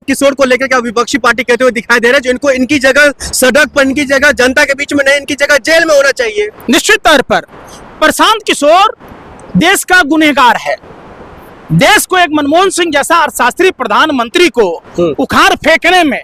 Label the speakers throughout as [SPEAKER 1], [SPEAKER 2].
[SPEAKER 1] किशोर को लेकर क्या विपक्षी पार्टी कहते हुए दिखाई दे रहे हैं, जो इनको इनकी जगह सड़क पर, इनकी जगह जनता के बीच में नहीं, इनकी जगह जेल में होना चाहिए।
[SPEAKER 2] निश्चित तौर पर प्रशांत किशोर देश का गुनहगार है। देश को एक मनमोहन सिंह जैसा अर्थशास्त्री प्रधानमंत्री को उखाड़ फेंकने में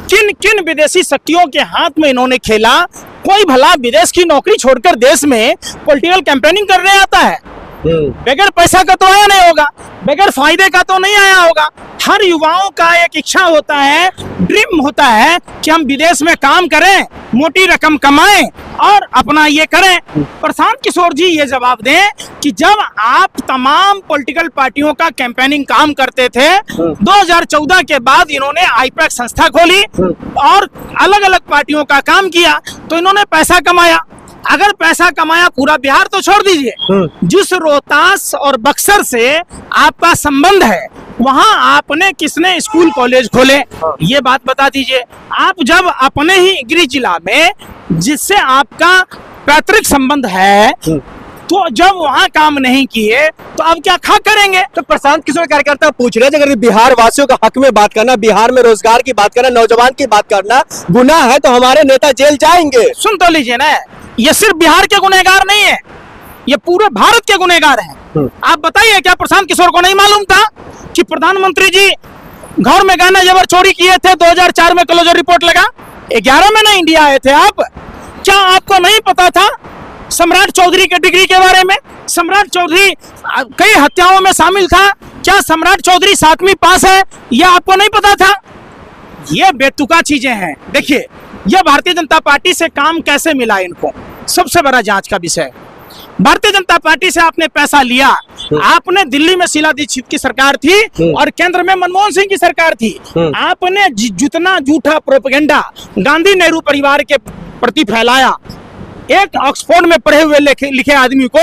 [SPEAKER 2] किन किन विदेशी शक्तियों के हाथ में इन्होंने खेला। कोई भला विदेश की नौकरी छोड़कर देश में पॉलिटिकल कैंपेनिंग करने आता है? बगैर पैसा का तो आया नहीं होगा, बगैर फायदे का तो नहीं आया होगा। हर युवाओं का एक इच्छा होता है, ड्रीम होता है कि हम विदेश में काम करें, मोटी रकम कमाएं और अपना ये करें। प्रशांत किशोर जी ये जवाब दें कि जब आप तमाम पॉलिटिकल पार्टियों का कैंपेनिंग काम करते थे, 2014 के बाद इन्होंने आईपैक संस्था खोली और अलग अलग पार्टियों का काम किया, तो इन्होंने पैसा कमाया। अगर पैसा कमाया, पूरा बिहार तो छोड़ दीजिए, जिस रोहतास और बक्सर से आपका संबंध है वहां आपने किसने स्कूल कॉलेज खोले, ये बात बता दीजिए। आप जब अपने ही गृह जिला में जिससे आपका पैतृक संबंध है, तो जब वहां काम नहीं किए तो अब क्या खा करेंगे?
[SPEAKER 1] तो प्रशांत किशोर कार्यकर्ता पूछ रहे हैं, अगर बिहार वासियों का हक में बात करना, बिहार में रोजगार की बात करना, नौजवान की बात करना गुनाह है, तो हमारे नेता जेल जाएंगे।
[SPEAKER 2] सुन तो लीजिए ना, ये सिर्फ बिहार के गुनहगार नहीं है, ये पूरे भारत के गुनहगार हैं। आप बताइए, क्या प्रशांत किशोर को नहीं मालूम था कि प्रधानमंत्री जी घर में गहना जेवर चोरी किए थे? 2004 में क्लोजर रिपोर्ट लगा, 11 में ना इंडिया आए थे आप? क्या आपको नहीं पता था सम्राट चौधरी के डिग्री के बारे में? सम्राट चौधरी कई हत्याओं में शामिल था, क्या सम्राट चौधरी 7वीं पास है, यह आपको नहीं पता था? ये बेतुका चीजें हैं। देखिए, यह भारतीय जनता पार्टी से काम कैसे मिला इनको, सबसे बड़ा जांच का विषय। भारतीय जनता पार्टी से आपने पैसा लिया, आपने दिल्ली में शीला दीक्षित की सरकार थी और केंद्र में मनमोहन सिंह की सरकार थी। आपने जितना झूठा प्रोपेगेंडा गांधी नेहरू परिवार के प्रति फैलाया, एक ऑक्सफोर्ड में पढ़े हुए लिखे आदमी को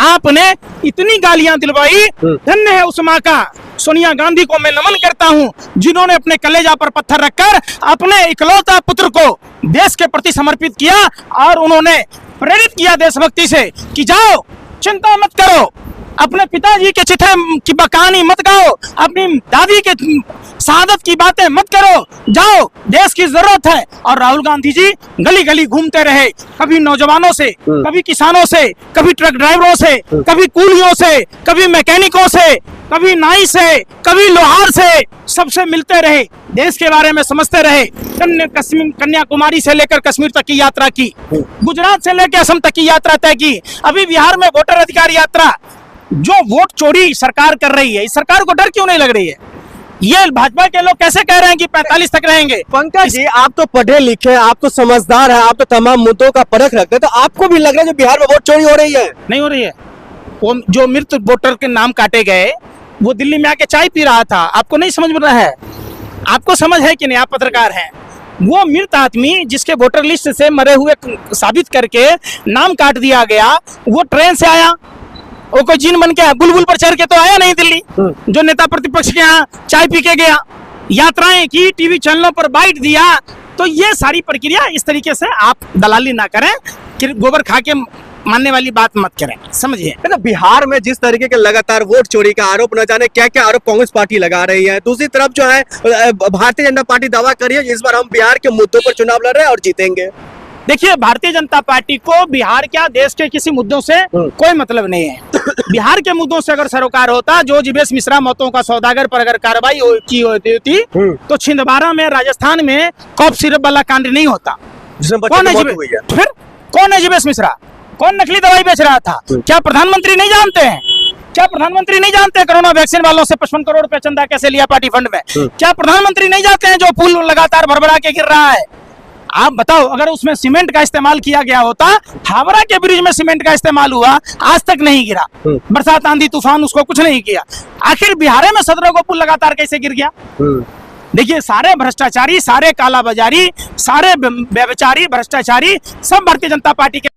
[SPEAKER 2] आपने इतनी गालियां दिलवाई। धन्य है उस माँ का, सोनिया गांधी को मैं नमन करता हूं, जिन्होंने अपने कलेजा पर पत्थर रखकर अपने इकलौता पुत्र को देश के प्रति समर्पित किया और उन्होंने प्रेरित किया देशभक्ति से कि जाओ, चिंता मत करो, अपने पिताजी के चिट्ठे की कहानी मत गाओ, अपनी दादी के शहादत की बातें मत करो, जाओ, देश की जरूरत है। और राहुल गांधी जी गली गली घूमते रहे, कभी नौजवानों से, कभी किसानों से, कभी ट्रक ड्राइवरों से, कभी कूलियों से, कभी मैकेनिकों से, कभी नाई से, कभी लोहार से, सबसे मिलते रहे, देश के बारे में समझते रहे। कन्याकुमारी से लेकर कश्मीर तक की यात्रा की, गुजरात से लेकर असम तक की यात्रा तय की, अभी बिहार में वोटर अधिकार यात्रा। जो वोट चोरी सरकार कर रही है, इस सरकार को डर क्यों नहीं लग रही है? ये भाजपा के लोग कैसे कह रहे हैं कि 45 तक रहेंगे?
[SPEAKER 1] पंकज जी, आप तो पढ़े लिखे, आप तो समझदार हैं, आप तो तमाम मुद्दों का परख रखते हैं, तो आपको भी लग रहा है जो बिहार में वोट चोरी हो रही है?
[SPEAKER 2] नहीं हो रही है। वो जो मृत वोटर के नाम काटे गए, वो दिल्ली में आके चाय पी रहा था, आपको नहीं समझ में रहा है? आपको समझ है कि नहीं? आप पत्रकार हैं। वो मृत आदमी जिसके वोटर लिस्ट से मरे हुए साबित करके नाम काट दिया गया, वो ट्रेन से आया, वो कोई जीन बन के बुलबुल पर चढ़ के तो आया नहीं दिल्ली। जो नेता प्रतिपक्ष के यहाँ चाय पी के गया, यात्राएं की, टीवी चैनलों पर बाइट दिया, तो ये सारी प्रक्रिया इस तरीके से आप दलाली ना करें, कि गोबर खा के मानने वाली बात मत करें, समझिए।
[SPEAKER 1] तो बिहार में जिस तरीके के लगातार वोट चोरी का आरोप, न जाने क्या क्या आरोप कांग्रेस पार्टी लगा रही है, दूसरी तरफ जो है भारतीय जनता पार्टी दावा कर रही है इस बार हम बिहार के मुद्दों पर चुनाव लड़ रहे हैं और जीतेंगे।
[SPEAKER 2] देखिए, भारतीय जनता पार्टी को बिहार क्या देश के किसी मुद्दों से कोई मतलब नहीं है। बिहार के मुद्दों से अगर सरोकार होता, जो जीवेश मिश्रा मौतों का सौदागर पर अगर कार्रवाई की होती तो छिंदवाड़ा में, राजस्थान में कॉफ सिरप वाला कांड नहीं होता।
[SPEAKER 1] कौन है
[SPEAKER 2] फिर कौन है जीवेश मिश्रा? कौन नकली दवाई बेच रहा था? क्या प्रधानमंत्री नहीं जानते हैं? क्या प्रधानमंत्री नहीं जानते कोरोना वैक्सीन वालों से 55 करोड़ रुपए चंदा कैसे लिया पार्टी फंड में? क्या प्रधानमंत्री नहीं जानते हैं जो पुल लगातार भरभरा के गिर रहा है? आप बताओ, अगर उसमें सीमेंट का इस्तेमाल किया गया होता, हावड़ा के ब्रिज में सीमेंट का इस्तेमाल हुआ, आज तक नहीं गिरा, बरसात आंधी तूफान उसको कुछ नहीं किया, आखिर बिहार में 17 को पुल लगातार कैसे गिर गया? देखिए, सारे भ्रष्टाचारी, सारे कालाबाजारी, सारे व्यभिचारी, भ्रष्टाचारी सब भारतीय जनता पार्टी के